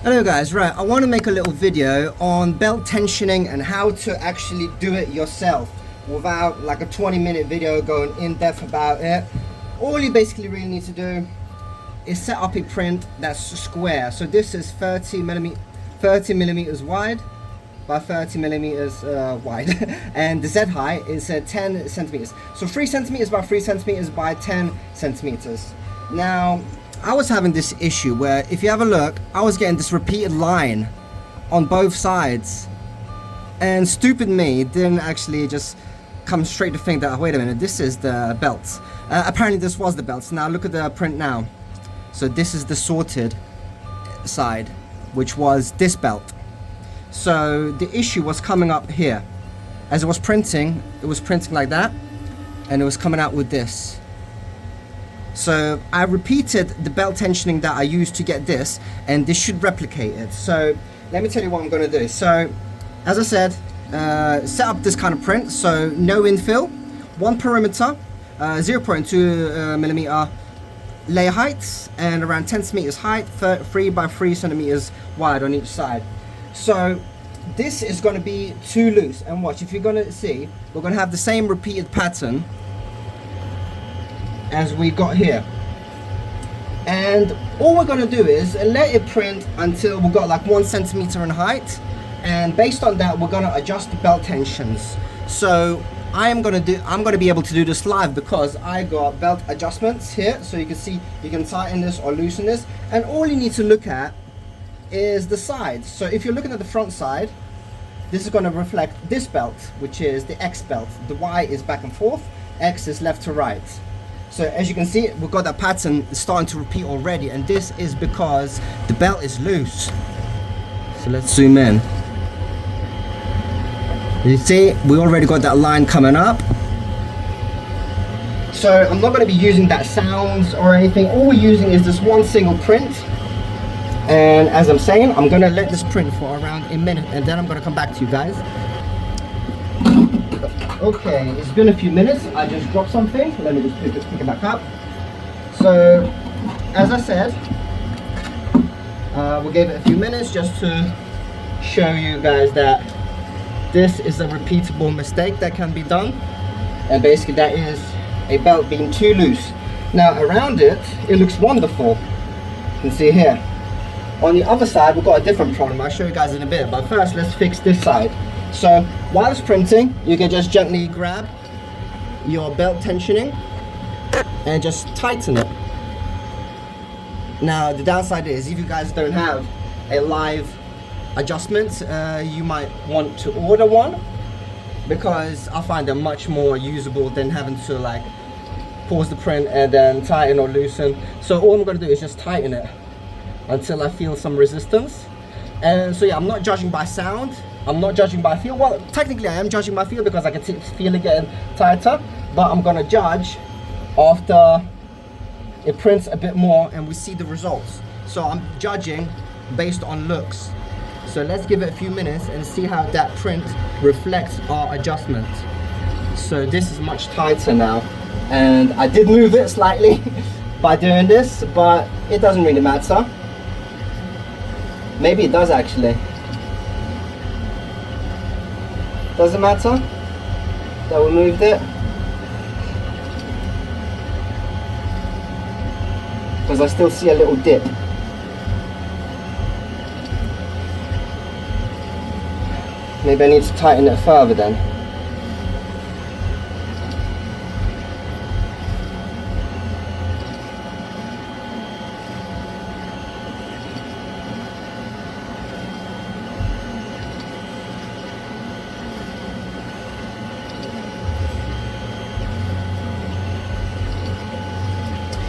Hello guys, right, I want to make a little video on belt tensioning and how to actually do it yourself without like a 20-minute video going in depth about it. All you basically really need to do is set up a print that's square. So this is 30 millimeters wide by 30 millimeters wide and the Z height is 10 centimeters. So 3 centimeters by 3 centimeters by 10 centimeters. Now I was having this issue where, if you have a look, I was getting this repeated line on both sides, and stupid me didn't actually just come straight to think that, wait a minute, this is the belt. Apparently this was the belt. Now look at the print now. So this is the sorted side, which was this belt. So the issue was coming up here. As it was printing like that, and it was coming out with this. So I repeated the belt tensioning that I used to get this, and this should replicate it. So let me tell you what I'm going to do. So as I said, set up this kind of print. So no infill, one perimeter, 0.2 millimeter layer height, and around 10 centimeters height, 3 by 3 centimeters wide on each side. So this is going to be too loose, and watch, if you're going to see, we're going to have the same repeated pattern as we got here, and all we're going to do is let it print until we've got like 1 centimeter in height, and based on that we're going to adjust the belt tensions. So I'm going to be able to do this live because I got belt adjustments here, so you can see you can tighten this or loosen this, and all you need to look at is the sides. So if you're looking at the front side, this is going to reflect this belt, which is the X belt. The Y is back and forth, X is left to right. So as you can see, we've got that pattern starting to repeat already, and this is because the belt is loose. So let's zoom in. You see, we already got that line coming up. So I'm not going to be using that sounds or anything. All we're using is this one single print. And as I'm saying, I'm going to let this print for around a minute, and then I'm going to come back to you guys. Okay, it's been a few minutes. I just dropped something. Let me just pick it back up. So, as I said, we gave it a few minutes just to show you guys that this is a repeatable mistake that can be done. And basically that is a belt being too loose. Now around it, it looks wonderful. You can see here. On the other side, we've got a different problem. I'll show you guys in a bit. But first, let's fix this side. So while it's printing, you can just gently grab your belt tensioning and just tighten it. Now the downside is, if you guys don't have a live adjustment, you might want to order one, because I find them much more usable than having to like pause the print and then tighten or loosen. So all I'm going to do is just tighten it until I feel some resistance. And so yeah, I'm not judging by sound, I'm not judging by feel. Well, technically I am judging by feel because I can feel it getting tighter, but I'm gonna judge after it prints a bit more and we see the results. So I'm judging based on looks. So let's give it a few minutes and see how that print reflects our adjustment. So this is much tighter now, and I did move it slightly by doing this, but it doesn't really matter. Maybe it does actually. Doesn't matter that we moved it, because I still see a little dip. Maybe I need to tighten it further then.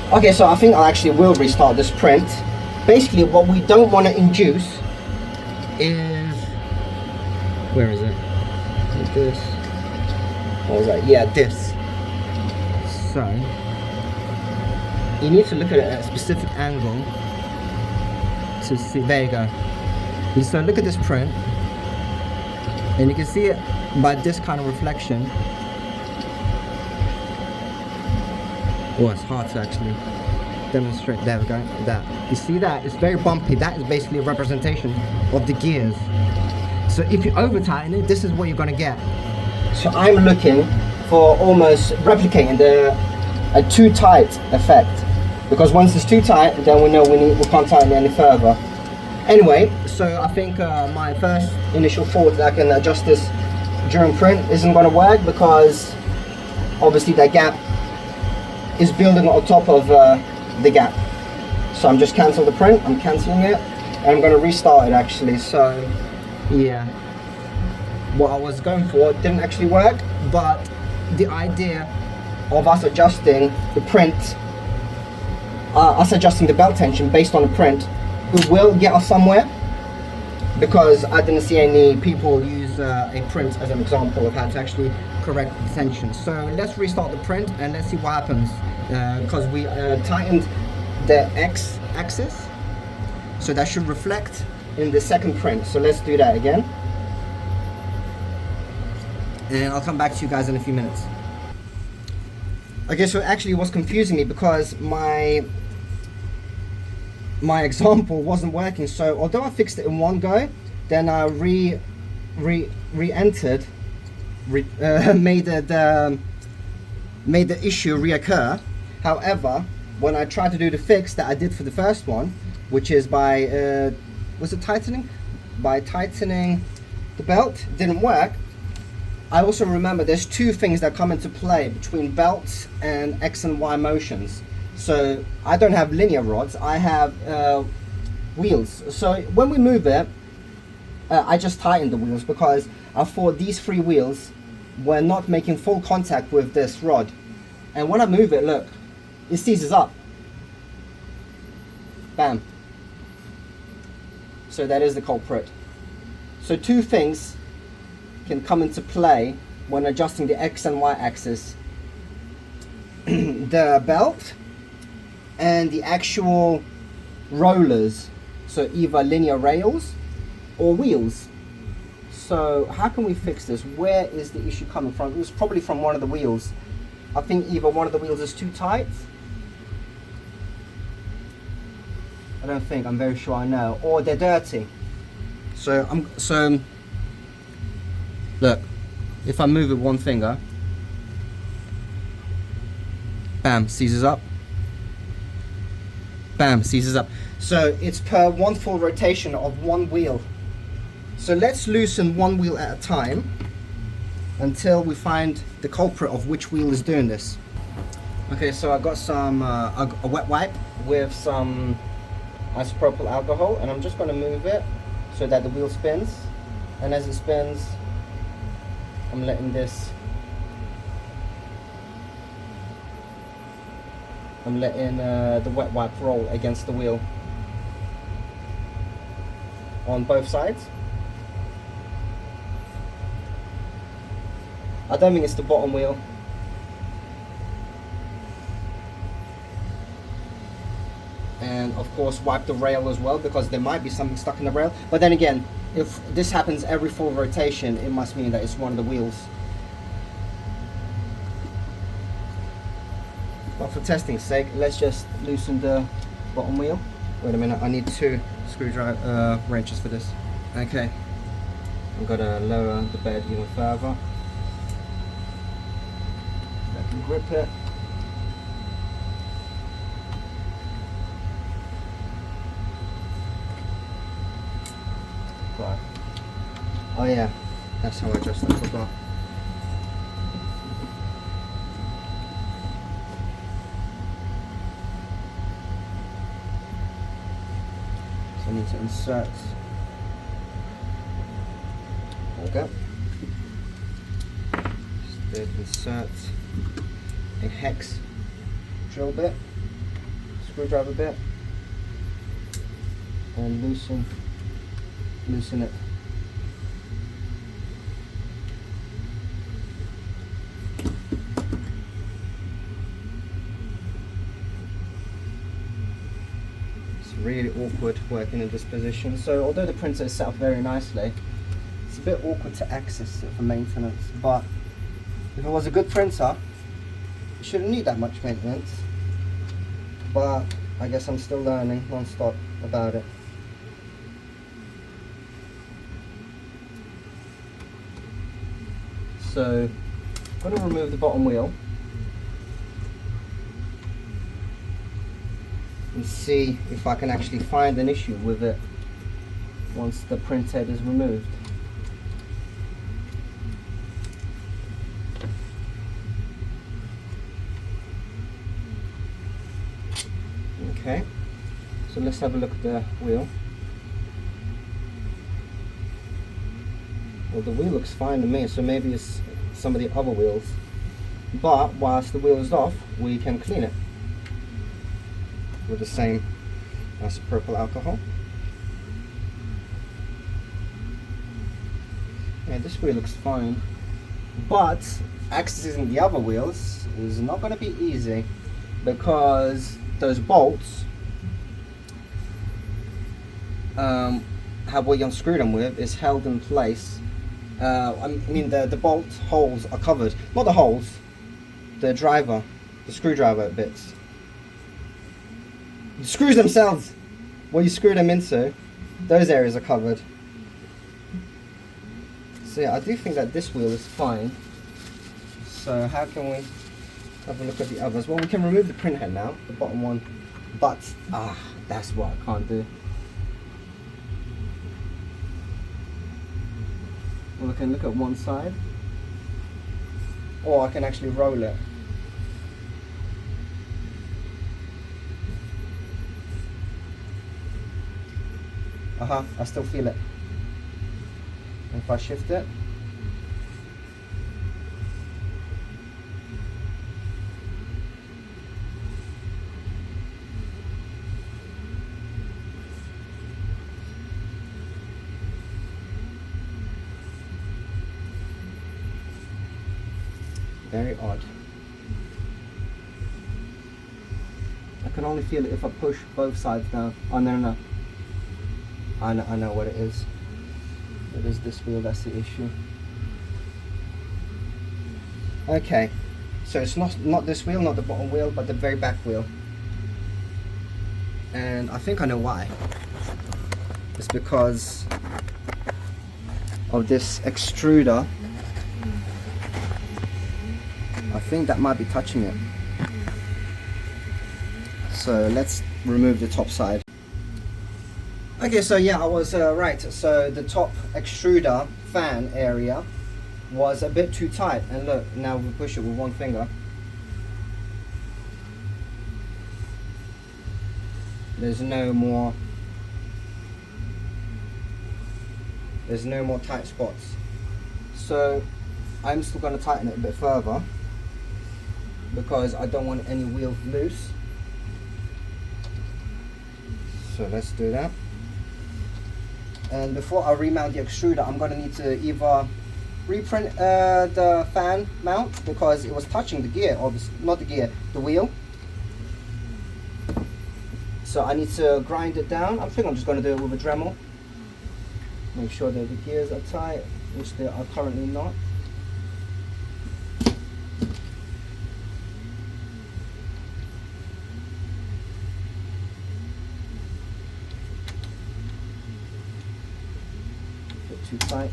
Okay, so I think I actually will restart this print. Basically what we don't want to induce is, where is it? Like this. What was that? Yeah, this. So you need to look at it at a specific angle to see. There you go. So look at this print, and you can see it by this kind of reflection. Oh, it's hard to actually demonstrate. There we go. That, you see that? It's very bumpy. That is basically a representation of the gears. So if you over tighten it, this is what you're gonna get. So I'm looking for almost replicating a too tight effect, because once it's too tight, then we know we can't tighten it any further. Anyway, so I think my first initial thought that I can adjust this during print isn't going to work, because obviously that gap is building on top of the gap. So I'm just cancelling the print, I'm cancelling it, and I'm going to restart it actually. So yeah, what I was going for didn't actually work, but the idea of us adjusting the print, us adjusting the belt tension based on the print, it will get us somewhere, because I didn't see any people use a print as an example of how to actually correct the tension. So let's restart the print and let's see what happens, because we tightened the x-axis, so that should reflect in the second print. So let's do that again, and I'll come back to you guys in a few minutes. Okay, so actually it was confusing me because my example wasn't working. So although I fixed it in one go, then I re-entered, made the issue reoccur. However, when I tried to do the fix that I did for the first one, which is by was it tightening? By tightening the belt, it didn't work. I also remember there's two things that come into play between belts and X and Y motions. So I don't have linear rods, I have wheels. So when we move it, I just tightened the wheels because I thought these three wheels were not making full contact with this rod. And when I move it, look, it seizes up. Bam. So that is the culprit. So two things can come into play when adjusting the X and Y axis. The belt and the actual rollers, so either linear rails or wheels. So how can we fix this? Where is the issue coming from? It was probably from one of the wheels. I think either one of the wheels is too tight. I don't think, I'm very sure I know. Or they're dirty. So look, if I move it one finger, bam, seizes up. Bam, seizes up. So it's per one full rotation of one wheel. So let's loosen one wheel at a time until we find the culprit of which wheel is doing this. Okay, so I got some a wet wipe with some isopropyl alcohol, and I'm just going to move it so that the wheel spins. And as it spins, I'm letting the wet wipe roll against the wheel on both sides. I don't think it's the bottom wheel. And of course wipe the rail as well, because there might be something stuck in the rail. But then again, if this happens every full rotation, it must mean that it's one of the wheels. But for testing's sake, let's just loosen the bottom wheel. Wait a minute, I need two screwdriver wrenches for this. Okay, I'm gonna lower the bed even further. I can grip it. Right. Oh yeah, that's how I adjust that. I forgot. So I need to insert. There we go. Just insert a hex drill bit, screwdriver bit, and loosen it. It's really awkward working in this position. So although the printer is set up very nicely, it's a bit awkward to access it for maintenance. But if it was a good printer, it shouldn't need that much maintenance. but I guess I'm still learning non-stop about it. So I'm going to remove the bottom wheel and see if I can actually find an issue with it once the printhead is removed. Okay, so let's have a look at the wheel. Well, the wheel looks fine to me, so maybe it's some of the other wheels. But whilst the wheel is off, we can clean it with the same isopropyl alcohol. Yeah, this wheel looks fine, but accessing the other wheels is not going to be easy, because those bolts have what you unscrew them with is held in place. I mean the bolt holes are covered, not the holes, the screwdriver bits. The screws themselves, where you screw them into, those areas are covered. So yeah, I do think that this wheel is fine. So how can we have a look at the others? Well, we can remove the printhead now, the bottom one, but that's what I can't do. Well, I can look at one side, or I can actually roll it. I still feel it. If I shift it, very odd. I can only feel it if I push both sides down. Oh no. I know what it is. It is this wheel that's the issue. Okay, so it's not this wheel, not the bottom wheel, but the very back wheel. And I think I know why. It's because of this extruder. I think that might be touching it. So let's remove the top side. Okay, so yeah, I was right. So the top extruder fan area was a bit too tight, and look, now we push it with one finger. There's no more tight spots. So I'm still going to tighten it a bit further, because I don't want any wheels loose. So let's do that. And before I remount the extruder, I'm going to need to either reprint the fan mount, because it was touching the gear, or not the gear, the wheel. So I need to grind it down. I think I'm just going to do it with a Dremel. Make sure that the gears are tight, which they are currently not. Too tight.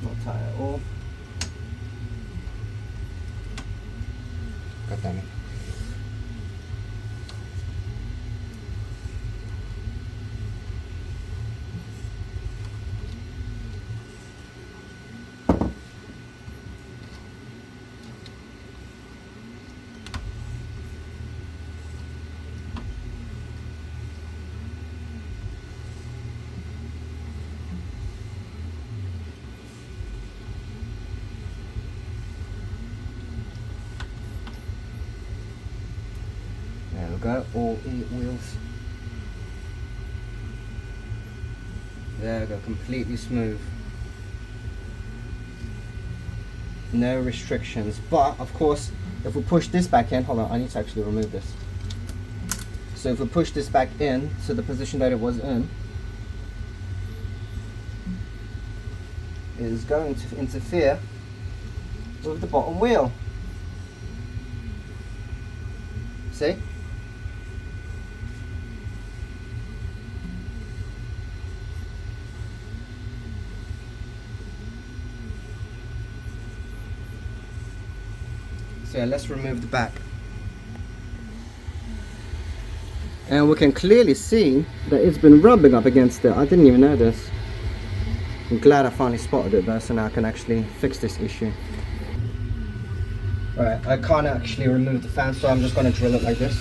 Not tight at all. God damn it. There we go, all 8 wheels. There we go, completely smooth. No restrictions, but of course, if we push this back in, hold on, I need to actually remove this. So if we push this back in to the position that it was in, is going to interfere with the bottom wheel. See? So yeah, let's remove the back. And we can clearly see that it's been rubbing up against it. I didn't even know this. I'm glad I finally spotted it though, so now I can actually fix this issue. Right, I can't actually remove the fan, so I'm just going to drill it like this.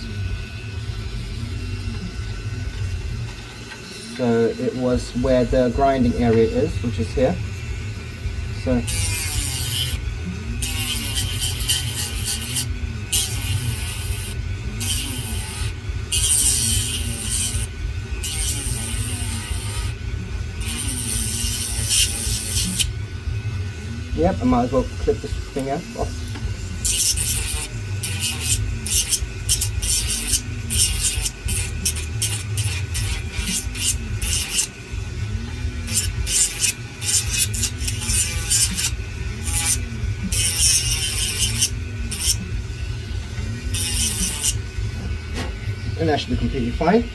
So it was where the grinding area is, which is here. So yep, I might as well clip this thing off. And that should be completely fine.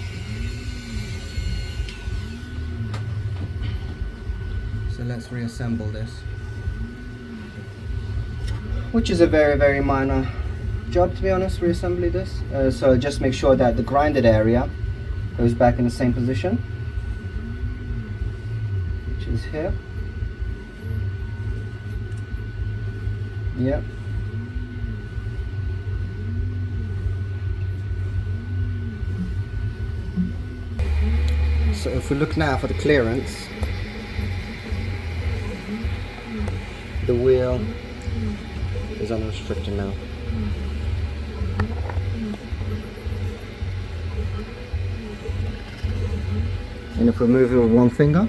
So let's reassemble this, which is a very, very minor job, to be honest, reassembling this. So just make sure that the grinded area goes back in the same position, which is here. Yep. So if we look now for the clearance, the wheel is unrestricted now. And if we move it with one finger,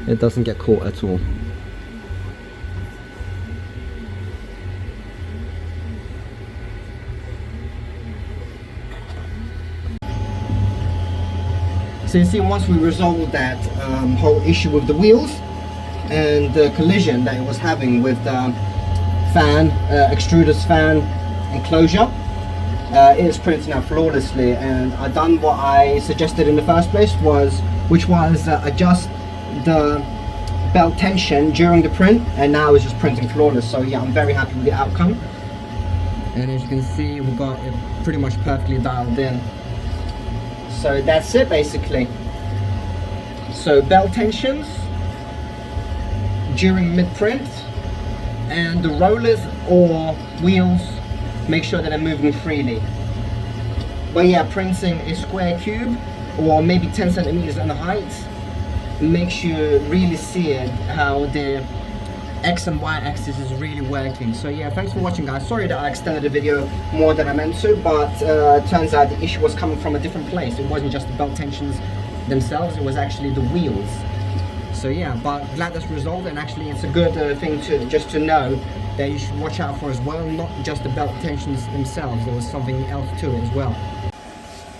it doesn't get caught at all. So you see, once we resolved that whole issue with the wheels and the collision that it was having with the fan, extruders fan enclosure, it is printing out flawlessly. And I done what I suggested in the first place, which was adjust the belt tension during the print, and now it's just printing flawless. So yeah, I'm very happy with the outcome. And as you can see, we've got it pretty much perfectly dialed in. So that's it basically. So belt tensions during mid-print, and the rollers or wheels, make sure that they're moving freely. But yeah, printing a square cube or maybe 10 centimeters in height makes you really see it, how the X and Y axis is really working. So yeah, thanks for watching guys. Sorry that I extended the video more than I meant to, but turns out the issue was coming from a different place. It wasn't just the belt tensions themselves, it was actually the wheels. So yeah, but glad that's resolved, and actually it's a good thing to just to know that you should watch out for as well, not just the belt tensions themselves, there was something else to it as well.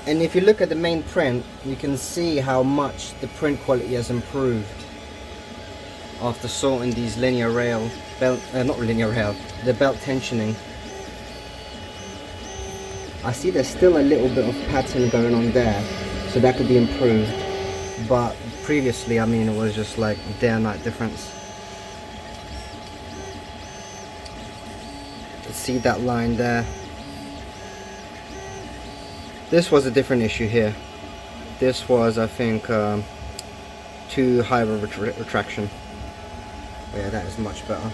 And if you look at the main print, you can see how much the print quality has improved after sorting these linear rail belt, not linear rail, the belt tensioning. I see there's still a little bit of pattern going on there, so that could be improved, but previously, I mean, it was just like day and night difference. See that line there? This was a different issue here. This was, I think, too high of a retraction. Yeah, that is much better.